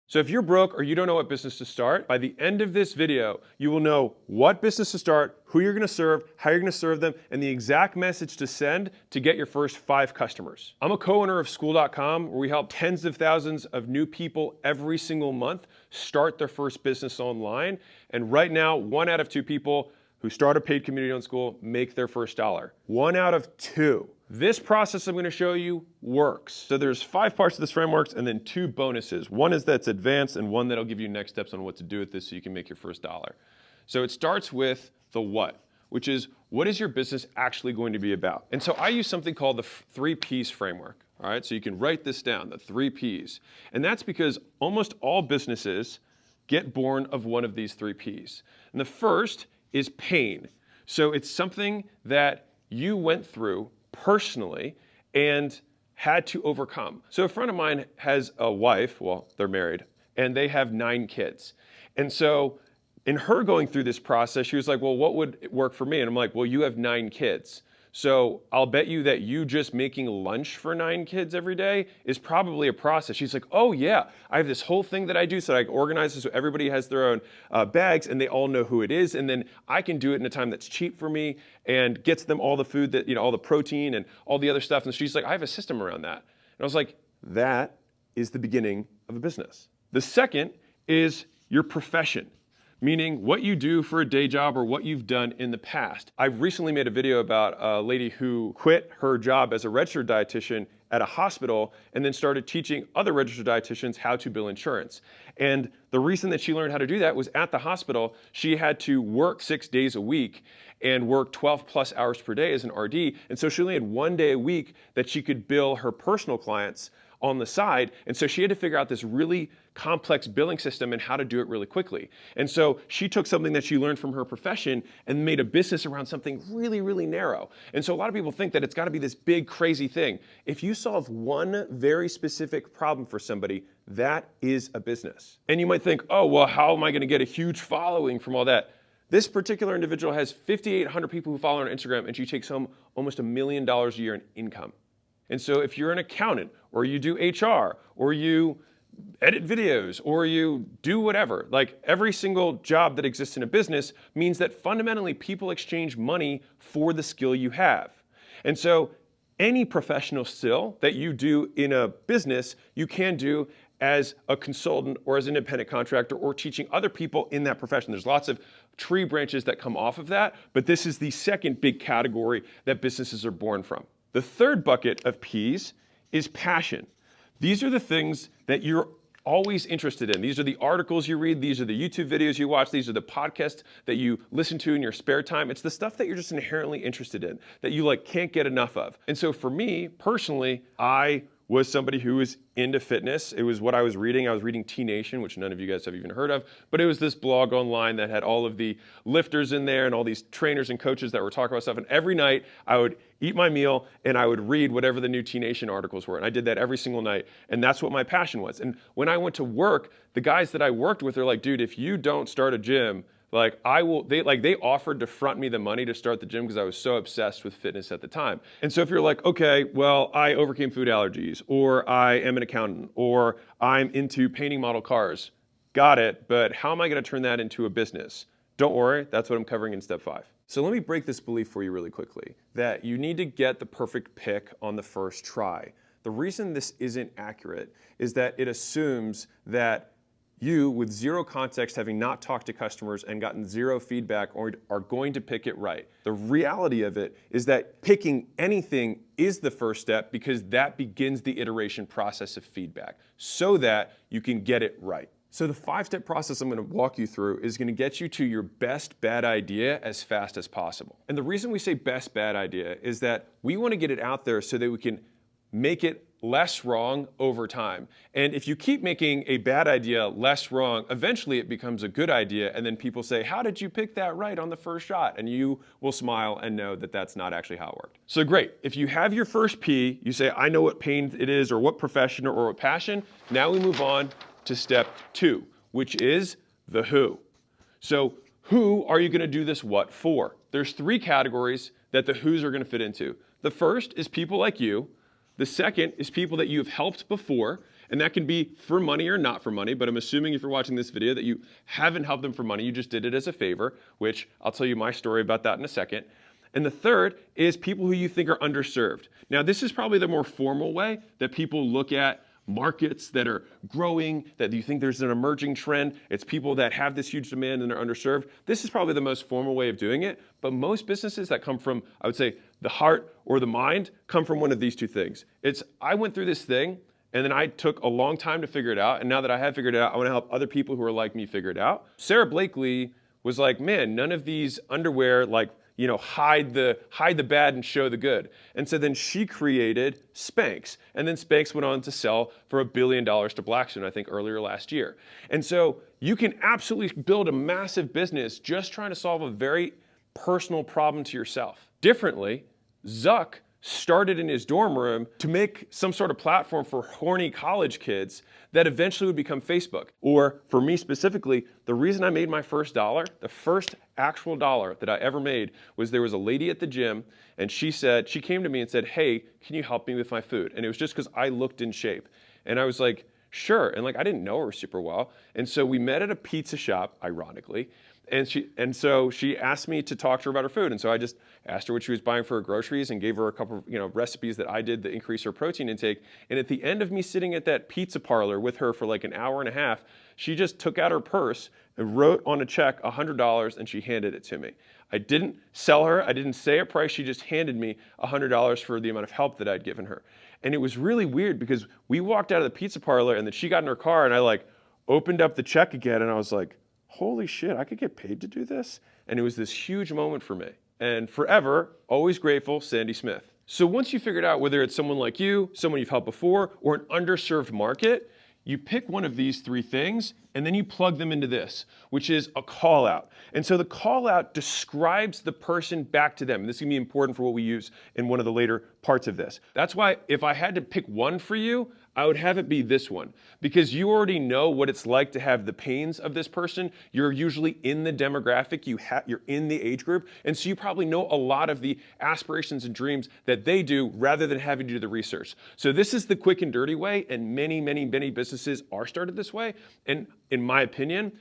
So if you're broke or you don't know what business to start, by the end of this video, you will know what business to start, who you're gonna serve, how you're gonna serve them, and the exact message to send to get your first 5 customers. I'm a co-owner of School.com, where we help tens of thousands of new people every single month start their first business online. And right now, 1 out of 2 people who start a paid community on School make their first dollar. 1 out of 2. This process I'm going to show you works. So there's 5 parts of this framework and then 2 bonuses. One is that's advanced and one that'll give you next steps on what to do with this so you can make your first dollar. So it starts with the what, which is what is your business actually going to be about? And so I use something called the 3 Ps framework. All right, so you can write this down, the 3 Ps. And that's because almost all businesses get born of one of these 3 Ps. And the first is pain. So it's something that you went through personally and had to overcome. So a friend of mine has a wife, well, they're married, and they have 9 kids. And so in her going through this process, she was like, well, what would work for me? And I'm like, well, you have 9 kids. So I'll bet you that you just making lunch for 9 kids every day is probably a process. She's like, oh yeah, I have this whole thing that I do so I organize it so everybody has their own bags and they all know who it is. And then I can do it in a time that's cheap for me and gets them all the food that, all the protein and all the other stuff. And she's like, I have a system around that. And I was like, that is the beginning of a business. The second is your profession. Meaning what you do for a day job or what you've done in the past. I've recently made a video about a lady who quit her job as a registered dietitian at a hospital and then started teaching other registered dietitians how to bill insurance. And the reason that she learned how to do that was at the hospital, she had to work 6 days a week and work 12 plus hours per day as an RD. And so she only had 1 day a week that she could bill her personal clients on the side. And so she had to figure out this really complex billing system and how to do it really quickly. And so she took something that she learned from her profession and made a business around something really, really narrow. And so a lot of people think that it's got to be this big, crazy thing. If you solve one very specific problem for somebody, that is a business. And you might think, oh, well, how am I going to get a huge following from all that? This particular individual has 5,800 people who follow her on Instagram, and she takes home almost $1 million a year in income. And so if you're an accountant or you do HR or you edit videos or you do whatever, like every single job that exists in a business means that fundamentally people exchange money for the skill you have. And so any professional skill that you do in a business, you can do as a consultant or as an independent contractor or teaching other people in that profession. There's lots of tree branches that come off of that, but this is the second big category that businesses are born from. The third bucket of P's is passion. These are the things that you're always interested in. These are the articles you read. These are the YouTube videos you watch. These are the podcasts that you listen to in your spare time. It's the stuff that you're just inherently interested in, that you can't get enough of. And so for me, personally, I was somebody who was into fitness. It was what I was reading. I was reading T-Nation, which none of you guys have even heard of, but it was this blog online that had all of the lifters in there and all these trainers and coaches that were talking about stuff. And every night I would eat my meal and I would read whatever the new T-Nation articles were. And I did that every single night. And that's what my passion was. And when I went to work, the guys that I worked with are like, dude, if you don't start a gym, they offered to front me the money to start the gym because I was so obsessed with fitness at the time. And so if you're like, okay, well, I overcame food allergies, or I am an accountant, or I'm into painting model cars, got it, but how am I going to turn that into a business? Don't worry, that's what I'm covering in step 5. So let me break this belief for you really quickly, that you need to get the perfect pick on the first try. The reason this isn't accurate is that it assumes that you, with zero context, having not talked to customers and gotten zero feedback, are going to pick it right. The reality of it is that picking anything is the first step because that begins the iteration process of feedback so that you can get it right. So the 5-step process I'm going to walk you through is going to get you to your best bad idea as fast as possible. And the reason we say best bad idea is that we want to get it out there so that we can make it less wrong over time. And if you keep making a bad idea less wrong, eventually it becomes a good idea. And then people say, how did you pick that right on the first shot? And you will smile and know that that's not actually how it worked. So great. If you have your first P, you say, I know what pain it is or what profession or what passion. Now we move on to step 2, which is the who. So who are you going to do this what for? There's 3 categories that the who's are going to fit into. The first is people like you. The second is people that you've helped before. And that can be for money or not for money, but I'm assuming if you're watching this video that you haven't helped them for money, you just did it as a favor, which I'll tell you my story about that in a second. And the third is people who you think are underserved. Now, this is probably the more formal way that people look at markets that are growing, that you think there's an emerging trend. It's people that have this huge demand and are underserved. This is probably the most formal way of doing it. But most businesses that come from, I would say, the heart or the mind come from one of these two things. I went through this thing and then I took a long time to figure it out. And now that I have figured it out, I want to help other people who are like me figure it out. Sarah Blakely was like, man, none of these underwear hide the bad and show the good. And so then she created Spanx. And then Spanx went on to sell for $1 billion to Blackstone, I think earlier last year. And so you can absolutely build a massive business just trying to solve a very personal problem to yourself. Differently, Zuck started in his dorm room to make some sort of platform for horny college kids that eventually would become Facebook. Or for me specifically, the reason I made my first dollar, the first actual dollar that I ever made, was there was a lady at the gym and she came to me and said, hey, can you help me with my food? And it was just because I looked in shape. And I was like, sure. And I didn't know her super well. And so we met at a pizza shop, ironically. And so she asked me to talk to her about her food. And so I just asked her what she was buying for her groceries and gave her a couple of recipes that I did to increase her protein intake. And at the end of me sitting at that pizza parlor with her for an hour and a half, she just took out her purse and wrote on a check $100 and she handed it to me. I didn't sell her. I didn't say a price. She just handed me $100 for the amount of help that I'd given her. And it was really weird because we walked out of the pizza parlor and then she got in her car and I opened up the check again and I was like, holy shit, I could get paid to do this? And it was this huge moment for me. And forever, always grateful, Sandy Smith. So once you figured out whether it's someone like you, someone you've helped before, or an underserved market, you pick one of these three things and then you plug them into this, which is a call out. And so the call out describes the person back to them. And this is gonna be important for what we use in one of the later parts of this. That's why if I had to pick one for you, I would have it be this one, because you already know what it's like to have the pains of this person. You're usually in the demographic, you're in the age group, and so you probably know a lot of the aspirations and dreams that they do rather than having to do the research. So this is the quick and dirty way, and many, many, many businesses are started this way. And in my opinion,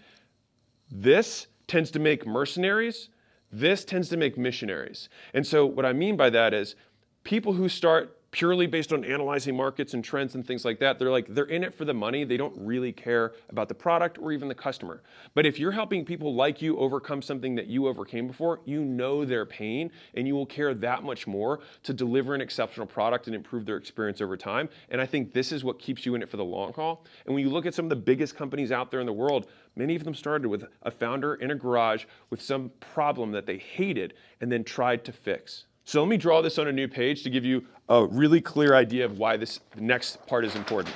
this tends to make mercenaries, this tends to make missionaries. And so what I mean by that is people who start purely based on analyzing markets and trends and things like that, they're in it for the money. They don't really care about the product or even the customer. But if you're helping people like you overcome something that you overcame before, you know their pain and you will care that much more to deliver an exceptional product and improve their experience over time. And I think this is what keeps you in it for the long haul. And when you look at some of the biggest companies out there in the world, many of them started with a founder in a garage with some problem that they hated and then tried to fix. So let me draw this on a new page to give you a really clear idea of why this next part is important.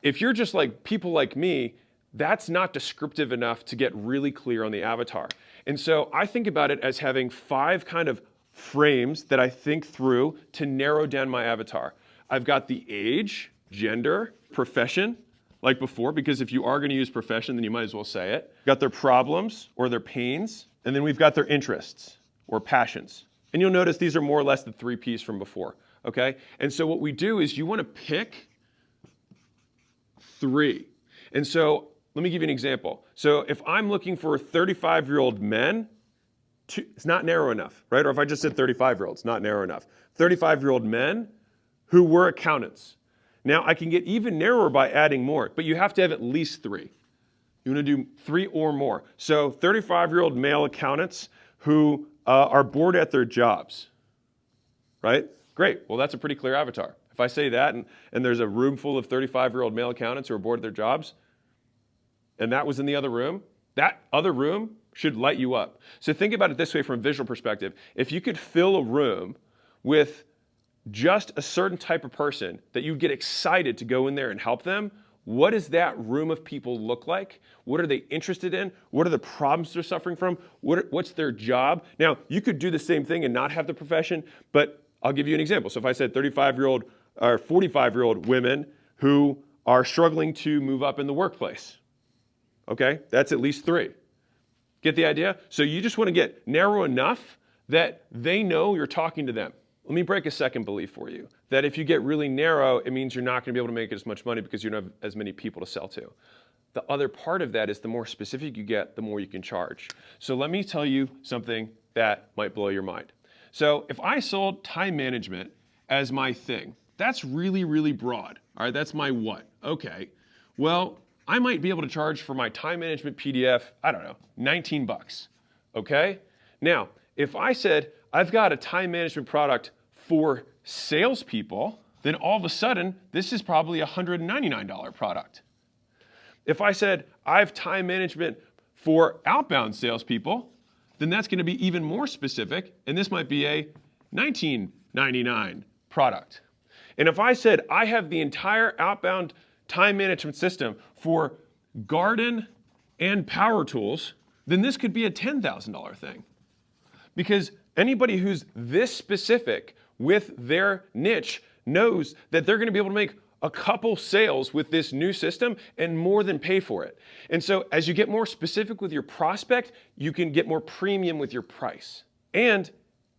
If you're just like people like me, that's not descriptive enough to get really clear on the avatar. And so I think about it as having 5 kind of frames that I think through to narrow down my avatar. I've got the age, gender, profession, like before, because if you are going to use profession, then you might as well say it. Got their problems or their pains, and then we've got their interests or passions. And you'll notice these are more or less the 3 Ps from before, okay? And so what we do is you want to pick 3. And so let me give you an example. So if I'm looking for 35-year-old men, it's not narrow enough, right? Or if I just said 35-year-olds, not narrow enough. 35-year-old men who were accountants. Now I can get even narrower by adding more, but you have to have at least 3. You want to do 3 or more. So 35-year-old male accountants who are bored at their jobs, right? Great, well that's a pretty clear avatar. If I say that and there's a room full of 35-year-old male accountants who are bored at their jobs, and that was in the other room, that other room should light you up. So think about it this way from a visual perspective. If you could fill a room with just a certain type of person that you'd get excited to go in there and help them, what does that room of people look like? What are they interested in? What are the problems they're suffering from? What's their job? Now, you could do the same thing and not have the profession, but I'll give you an example. So if I said 35-year-old or 45-year-old women who are struggling to move up in the workplace, okay, that's at least 3. Get the idea? So you just want to get narrow enough that they know you're talking to them. Let me break a second belief for you, that if you get really narrow, it means you're not going to be able to make as much money because you don't have as many people to sell to. The other part of that is the more specific you get, the more you can charge. So let me tell you something that might blow your mind. So if I sold time management as my thing, that's really, really broad. All right, that's my what. Okay, well, I might be able to charge for my time management PDF, I don't know, 19 bucks. Okay? Now, if I said I've got a time management product for salespeople, then all of a sudden, this is probably a $199 product. If I said I have time management for outbound salespeople, then that's going to be even more specific, and this might be a $19.99 product. And if I said I have the entire outbound time management system for garden and power tools, then this could be a $10,000 thing. Because anybody who's this specific with their niche knows that they're going to be able to make a couple sales with this new system and more than pay for it. And so as you get more specific with your prospect, you can get more premium with your price. And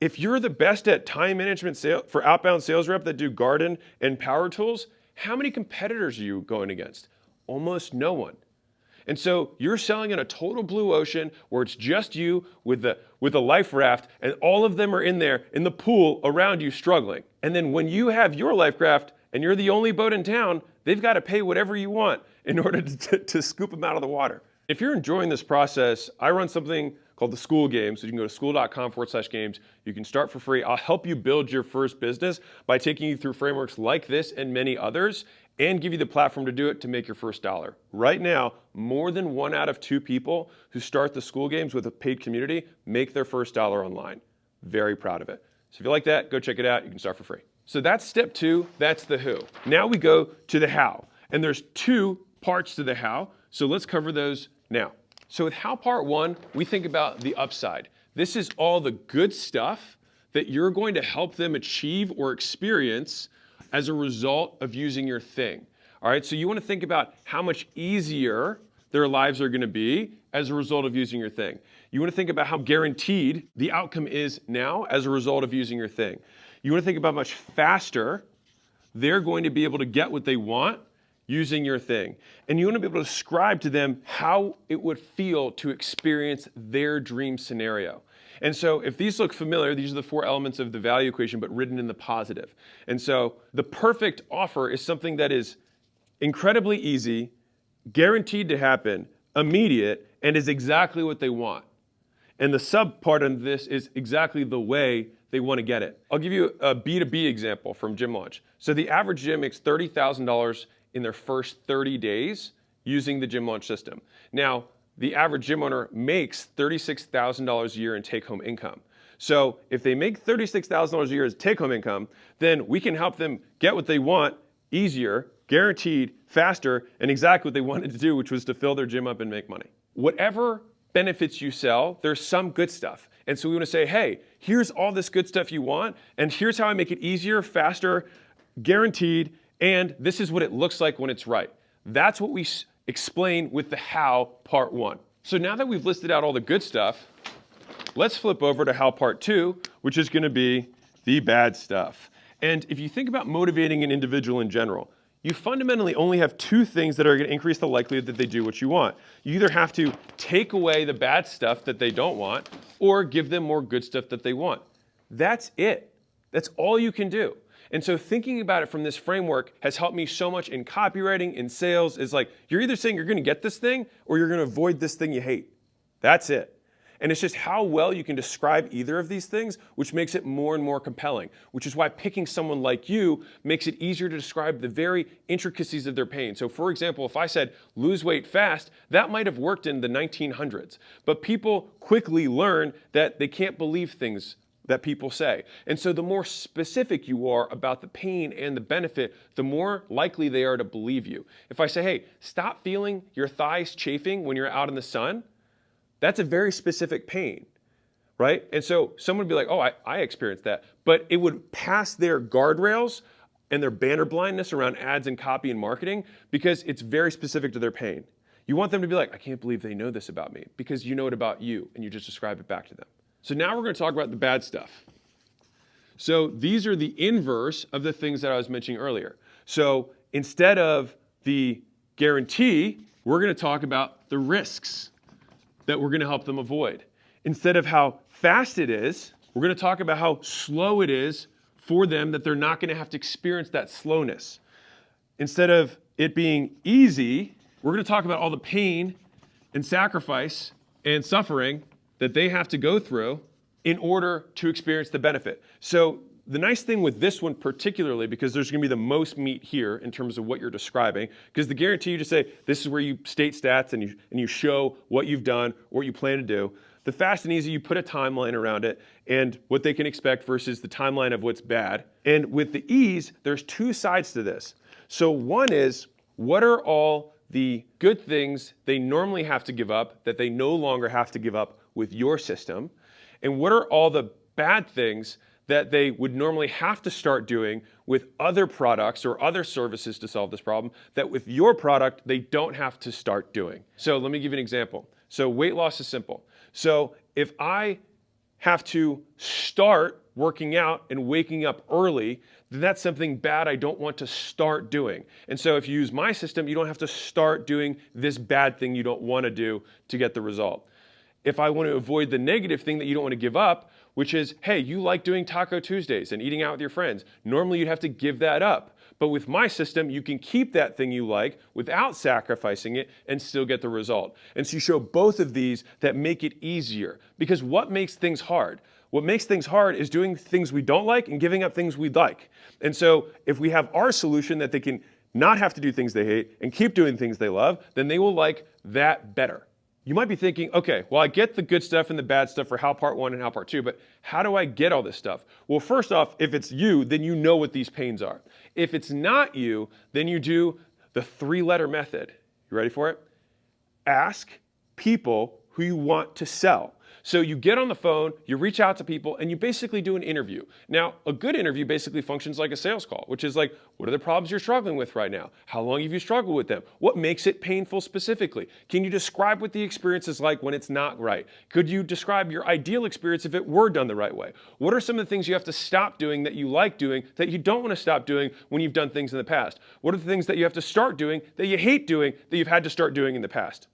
if you're the best at time management for outbound sales rep that do garden and power tools, how many competitors are you going against? Almost no one. And so you're selling in a total blue ocean where it's just you with a life raft, and all of them are in there in the pool around you struggling. And then when you have your life raft and you're the only boat in town, they've got to pay whatever you want in order to scoop them out of the water. If you're enjoying this process, I run something called the School Games. So you can go to school.com/games. You can start for free. I'll help you build your first business by taking you through frameworks like this and many others, and give you the platform to do it to make your first dollar. Right now, more than 1 out of 2 people who start the School Games with a paid community make their first dollar online. Very proud of it. So if you like that, go check it out. You can start for free. So that's step 2. That's the who. Now we go to the how. And there's 2 parts to the how. So let's cover those now. So with how part 1, we think about the upside. This is all the good stuff that you're going to help them achieve or experience as a result of using your thing. All right, so you want to think about how much easier their lives are going to be as a result of using your thing. You want to think about how guaranteed the outcome is now as a result of using your thing. You want to think about how much faster they're going to be able to get what they want using your thing. And you want to be able to describe to them how it would feel to experience their dream scenario. And so if these look familiar, these are the 4 elements of the value equation, but written in the positive. And so the perfect offer is something that is incredibly easy, guaranteed to happen, immediate, and is exactly what they want. And the sub part of this is exactly the way they want to get it. I'll give you a B2B example from Gym Launch. So the average gym makes $30,000 in their first 30 days using the Gym Launch system. Now, the average gym owner makes $36,000 a year in take-home income. So if they make $36,000 a year as take-home income, then we can help them get what they want easier, guaranteed, faster, and exactly what they wanted to do, which was to fill their gym up and make money. Whatever benefits you sell, there's some good stuff. And so we want to say, hey, here's all this good stuff you want, and here's how I make it easier, faster, guaranteed, and this is what it looks like when it's right. That's what we explain with the how part 1. So now that we've listed out all the good stuff, let's flip over to how part 2, which is going to be the bad stuff. And if you think about motivating an individual in general, you fundamentally only have 2 things that are going to increase the likelihood that they do what you want. You either have to take away the bad stuff that they don't want, or give them more good stuff that they want. That's it. That's all you can do. And so thinking about it from this framework has helped me so much in copywriting, in sales. It's like, you're either saying you're going to get this thing or you're going to avoid this thing you hate. That's it. And it's just how well you can describe either of these things, which makes it more and more compelling, which is why picking someone like you makes it easier to describe the very intricacies of their pain. So for example, if I said lose weight fast, that might have worked in the 1900s. But people quickly learn that they can't believe things that people say. And so the more specific you are about the pain and the benefit, the more likely they are to believe you. If I say, hey, stop feeling your thighs chafing when you're out in the sun, that's a very specific pain, right? And so someone would be like, oh, I experienced that. But it would pass their guardrails and their banner blindness around ads and copy and marketing because it's very specific to their pain. You want them to be like, I can't believe they know this about me, because you know it about you and you just describe it back to them. So now we're going to talk about the bad stuff. So these are the inverse of the things that I was mentioning earlier. So instead of the guarantee, we're going to talk about the risks that we're going to help them avoid. Instead of how fast it is, we're going to talk about how slow it is for them, that they're not going to have to experience that slowness. Instead of it being easy, we're going to talk about all the pain and sacrifice and suffering that they have to go through in order to experience the benefit. So the nice thing with this one particularly, because there's going to be the most meat here in terms of what you're describing, because the guarantee you just say, this is where you state stats and you show what you've done, what you plan to do. The fast and easy, you put a timeline around it and what they can expect versus the timeline of what's bad. And with the ease, there's two sides to this. So one is, what are all the good things they normally have to give up that they no longer have to give up with your system? And what are all the bad things that they would normally have to start doing with other products or other services to solve this problem that with your product, they don't have to start doing? So let me give you an example. So weight loss is simple. So if I have to start working out and waking up early, then that's something bad I don't want to start doing. And so if you use my system, you don't have to start doing this bad thing you don't want to do to get the result. If I want to avoid the negative thing that you don't want to give up, which is, hey, you like doing Taco Tuesdays and eating out with your friends. Normally you'd have to give that up. But with my system, you can keep that thing you like without sacrificing it and still get the result. And so you show both of these that make it easier. Because what makes things hard? What makes things hard is doing things we don't like and giving up things we like. And so if we have our solution that they can not have to do things they hate and keep doing things they love, then they will like that better. You might be thinking, okay, well, I get the good stuff and the bad stuff for how part 1 and how part 2, but how do I get all this stuff? Well, first off, if it's you, then you know what these pains are. If it's not you, then you do the 3-letter method. You ready for it? Ask people who you want to sell. So you get on the phone, you reach out to people, and you basically do an interview. Now, a good interview basically functions like a sales call, which is like, what are the problems you're struggling with right now? How long have you struggled with them? What makes it painful specifically? Can you describe what the experience is like when it's not right? Could you describe your ideal experience if it were done the right way? What are some of the things you have to stop doing that you like doing that you don't want to stop doing when you've done things in the past? What are the things that you have to start doing that you hate doing that you've had to start doing in the past?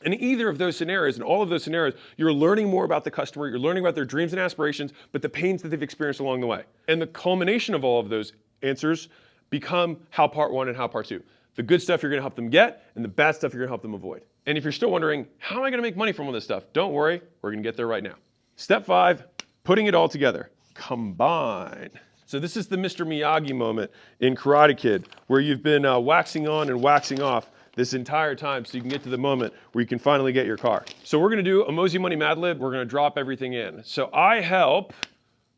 In either of those scenarios, in all of those scenarios, you're learning more about the customer, you're learning about their dreams and aspirations, but the pains that they've experienced along the way. And the culmination of all of those answers become how part 1 and how part 2. The good stuff you're going to help them get, and the bad stuff you're going to help them avoid. And if you're still wondering, how am I going to make money from all this stuff? Don't worry, we're going to get there right now. Step 5, putting it all together. Combine. So this is the Mr. Miyagi moment in Karate Kid, where you've been waxing on and waxing off this entire time so you can get to the moment where you can finally get your car. So we're going to do a Mosey Money Mad Lib. We're going to drop everything in. So I help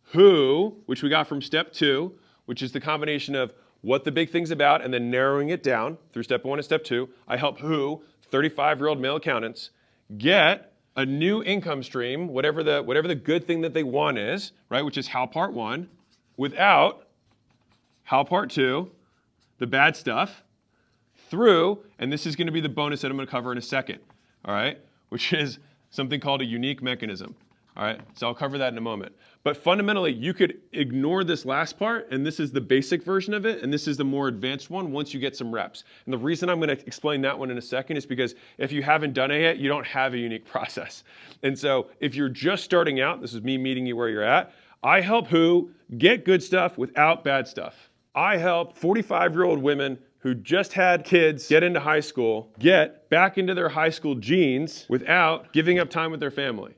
who, which we got from step 2, which is the combination of what the big thing's about and then narrowing it down through step 1 and step 2. I help who, 35-year-old male accountants, get a new income stream, whatever the good thing that they want is, right, which is how part 1, without how part 2, the bad stuff, through, and this is going to be the bonus that I'm going to cover in a second, all right, which is something called a unique mechanism, all right? So I'll cover that in a moment. But fundamentally, you could ignore this last part, and this is the basic version of it, and this is the more advanced one once you get some reps. And the reason I'm going to explain that one in a second is because if you haven't done it yet, you don't have a unique process. And so if you're just starting out, this is me meeting you where you're at, I help who get good stuff without bad stuff. I help 45-year-old women who just had kids get into high school, get back into their high school genes without giving up time with their family.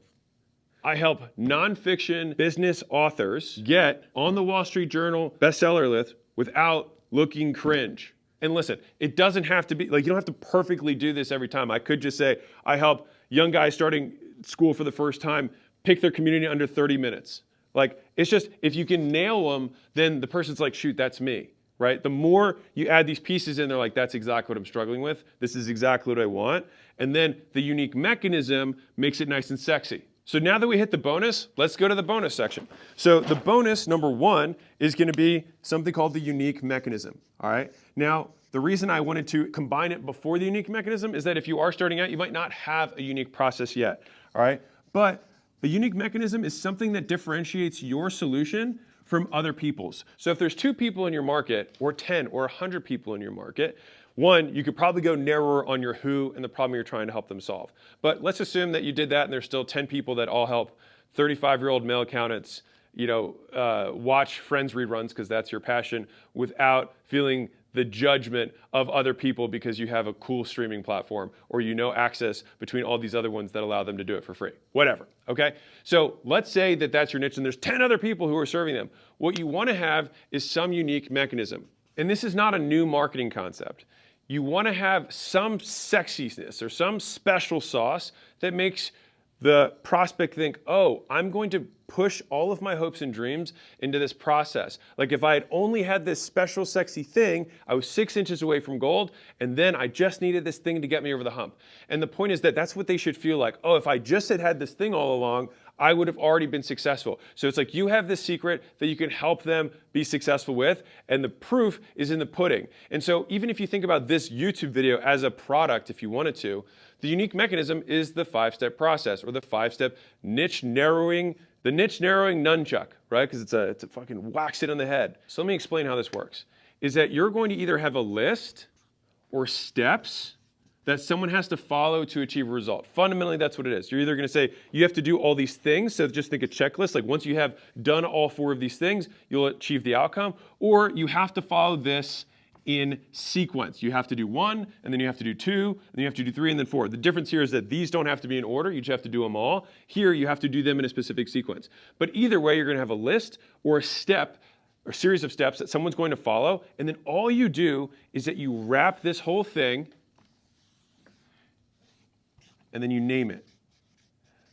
I help nonfiction business authors get on the Wall Street Journal bestseller list without looking cringe. And listen, it doesn't have to be, like, you don't have to perfectly do this every time. I could just say, I help young guys starting school for the first time pick their community under 30 minutes. Like, it's just, if you can nail them, then the person's like, shoot, that's me. Right? The more you add these pieces in, they're like, that's exactly what I'm struggling with. This is exactly what I want. And then the unique mechanism makes it nice and sexy. So now that we hit the bonus, let's go to the bonus section. So the bonus, number 1, is going to be something called the unique mechanism. All right. Now, the reason I wanted to combine it before the unique mechanism is that if you are starting out, you might not have a unique process yet. All right. But the unique mechanism is something that differentiates your solution from other people's. So if there's 2 people in your market, or 10 or 100 people in your market, one, you could probably go narrower on your who and the problem you're trying to help them solve. But let's assume that you did that and there's still 10 people that all help 35-year-old male accountants, watch Friends reruns because that's your passion without feeling the judgment of other people because you have a cool streaming platform or access between all these other ones that allow them to do it for free. Whatever, okay? So let's say that that's your niche and there's 10 other people who are serving them. What you want to have is some unique mechanism. And this is not a new marketing concept. You want to have some sexiness or some special sauce that makes the prospect think, oh, I'm going to push all of my hopes and dreams into this process. Like if I had only had this special sexy thing, I was 6 inches away from gold, and then I just needed this thing to get me over the hump. And the point is that that's what they should feel like. Oh, if I just had this thing all along, I would have already been successful. So it's like you have this secret that you can help them be successful with, and the proof is in the pudding. And so even if you think about this YouTube video as a product, if you wanted to, the unique mechanism is the 5-step process or the 5-step niche narrowing, the niche narrowing nunchuck, right? Because it's a fucking whacks it on the head. So let me explain how this works. Is that you're going to either have a list or steps that someone has to follow to achieve a result. Fundamentally, that's what it is. You're either going to say you have to do all these things, so just think a checklist, like once you have done all 4 of these things, you'll achieve the outcome, or you have to follow this in sequence. You have to do 1, and then you have to do 2, and then you have to do 3, and then 4. The difference here is that these don't have to be in order. You just have to do them all. Here, you have to do them in a specific sequence. But either way, you're going to have a list or a step or series of steps that someone's going to follow, and then all you do is that you wrap this whole thing and then you name it.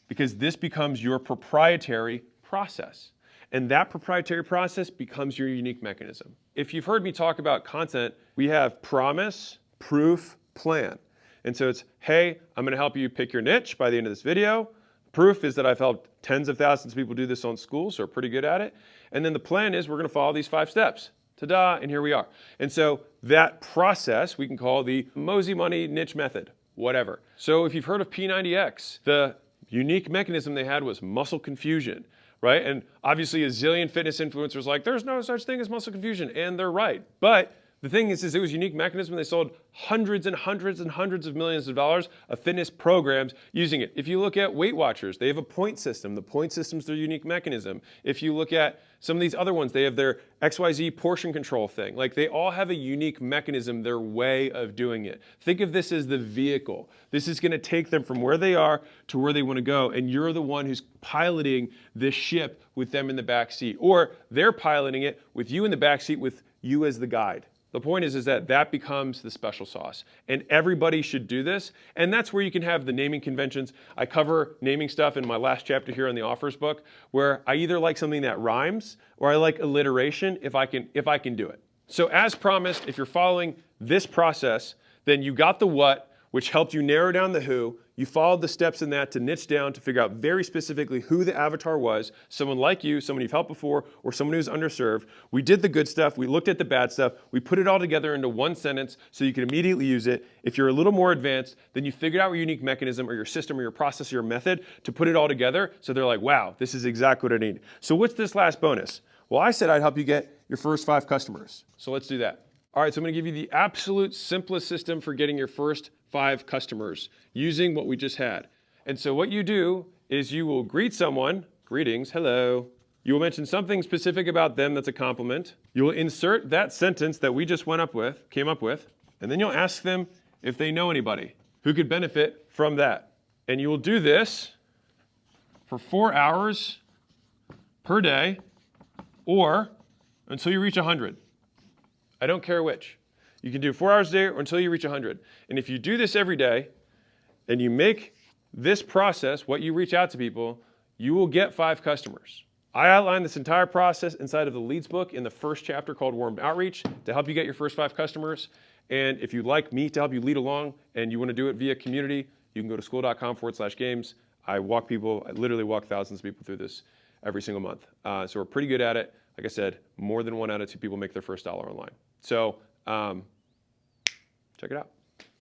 Because this becomes your proprietary process. And that proprietary process becomes your unique mechanism. If you've heard me talk about content, we have promise, proof, plan. And so it's, hey, I'm going to help you pick your niche by the end of this video. Proof is that I've helped tens of thousands of people do this on school, so we're pretty good at it. And then the plan is we're going to follow these 5 steps. Ta-da, and here we are. And so that process we can call the Hormozi Money Niche Method, whatever. So if you've heard of P90X, the unique mechanism they had was muscle confusion, right? And obviously a zillion fitness influencers like, there's no such thing as muscle confusion, and they're right. But the thing is it was a unique mechanism. They sold hundreds and hundreds and hundreds of millions of dollars of fitness programs using it. If you look at Weight Watchers, they have a point system. The point system's their unique mechanism. If you look at some of these other ones, they have their XYZ portion control thing. Like they all have a unique mechanism, their way of doing it. Think of this as the vehicle. This is going to take them from where they are to where they want to go, and you're the one who's piloting this ship with them in the back seat, or they're piloting it with you in the back seat with you as the guide. The point is that becomes the special sauce. And everybody should do this. And that's where you can have the naming conventions. I cover naming stuff in my last chapter here on the offers book, where I either like something that rhymes or I like alliteration if I can do it. So as promised, if you're following this process, then you got the what, which helped you narrow down the who. You followed the steps in that to niche down to figure out very specifically who the avatar was, someone like you, someone you've helped before, or someone who's underserved. We did the good stuff. We looked at the bad stuff. We put it all together into one sentence so you can immediately use it. If you're a little more advanced, then you figured out your unique mechanism or your system or your process or your method to put it all together so they're like, wow, this is exactly what I need. So what's this last bonus? Well, I said I'd help you get your first 5 customers. So let's do that. All right, so I'm going to give you the absolute simplest system for getting your first 5 customers using what we just had. And so what you do is you will greet someone, greetings, hello. You will mention something specific about them that's a compliment. You will insert that sentence that we just came up with, and then you'll ask them if they know anybody who could benefit from that. And you will do this for 4 hours per day or until you reach 100. I don't care which. You can do 4 hours a day or until you reach 100. And if you do this every day and you make this process what you reach out to people, you will get 5 customers. I outline this entire process inside of the Leads book in the first chapter called Warm Outreach to help you get your first 5 customers. And if you'd like me to help you lead along and you want to do it via community, you can go to school.com/games. I literally walk thousands of people through this every single month. So we're pretty good at it. Like I said, more than 1 out of 2 people make their first $1 online. So check it out.